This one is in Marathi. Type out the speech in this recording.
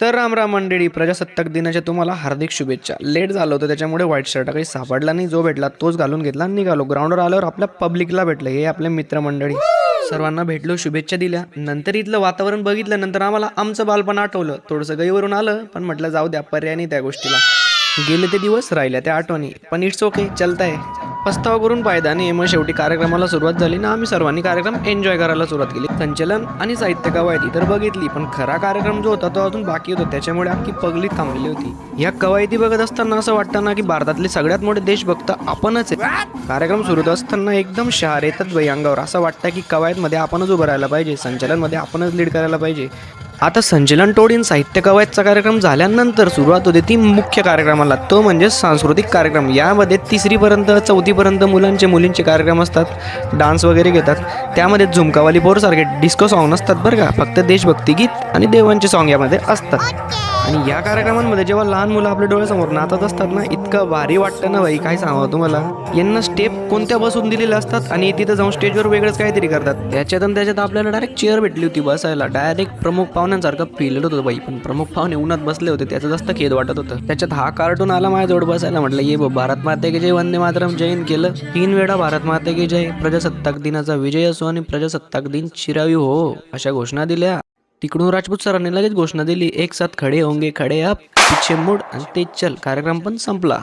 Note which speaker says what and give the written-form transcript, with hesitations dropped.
Speaker 1: तर राम मंडळी, प्रजासत्ताक दिनाच्या तुम्हाला हार्दिक शुभेच्छा. लेट झालं होतं त्याच्यामुळे व्हाईट शर्ट काही सापडला नाही, जो भेटला तोच घालून घेतला आणि निघालो. ग्राउंडवर आल्यावर आपल्या पब्लिकला भेटलं, हे आपले मित्रमंडळी. सर्वांना भेटलो, शुभेच्छा दिल्या. नंतर इथलं वातावरण बघितल्यानंतर आम्हाला आमचं बालपण आठवलं. थोडंसं गईवरून आलं, पण म्हटलं जाऊ द्या, पर्याय नाही त्या गोष्टीला. गेले ते दिवस, राहिल्या त्या आठवणी, पण इट्स ओके, चलताय. पस्तावा करून फायदा नाही. मग शेवटी कार्यक्रमाला सुरुवात झाली ना, आम्ही सर्वांनी कार्यक्रम एन्जॉय करायला सुरुवात केली. संचलन आणि साहित्य कवायती तर बघितली, पण खरा कार्यक्रम जो होता तो अजून बाकी होता, त्याच्यामुळे अख्खी पगली थांबलेली होती. या कवायती बघत असताना असं वाटतं ना की भारतातले सगळ्यात मोठे देशभक्त आपणच आहे. कार्यक्रम सुरू होत असताना एकदम शहर येतात बाई अंगावर. असं वाटतं की कवायतमध्ये आपणच उभं राहायला पाहिजे, संचलनमध्ये आपणच लीड करायला पाहिजे. आता संचलन टोळीन साहित्य कवायतचा कार्यक्रम झाल्यानंतर सुरुवात होते ती मुख्य कार्यक्रमाला, तो म्हणजे सांस्कृतिक कार्यक्रम. यामध्ये 3री-पर्यंत 4थी-पर्यंत मुलींचे कार्यक्रम असतात, डान्स वगैरे घेतात. त्यामध्ये झुमकावाली पोरसारखे डिस्को सॉंग नसतात बरं का, फक्त देशभक्ती गीत आणि देवांचे सॉंग यामध्ये असतात. आणि या कार्यक्रमांमध्ये जेव्हा लहान मुलं आपल्या डोळ्यासमोर नाचत असतात ना, इतकं भारी वाटतं ना बाई, काय सांगावं तुम्हाला. यांना स्टेप कोणत्या बसून दिलेल्या असतात आणि तिथं जाऊन स्टेजवर वेगळंच काहीतरी करतात. त्याच्यात आपल्याला डायरेक्ट चेअर भेटली होती बसायला, डायरेक्ट प्रमुख पाहुण्यांसारखं फील होत होतं बाई. पण प्रमुख पाहुणे उन्हात बसले होते, त्याचं जास्त खेद वाटत होतं. त्याच्यात हा कार्टून आला माझ्याजवळ बसायला, म्हटलं ये भारत माते की जय, वंदे मातरम जयन केलं 3 वेळा, भारत माते की जय, प्रजासत्ताक दिनाचा विजय असो आणि प्रजासत्ताक दिन चिरावी हो, अशा घोषणा दिल्या. तिकडून राजपूत सरांनी लगेच घोषणा दिली, एक साथ खडे होंगे खडे आप, पीछे मुड आणि ते चल. कार्यक्रम पण संपला.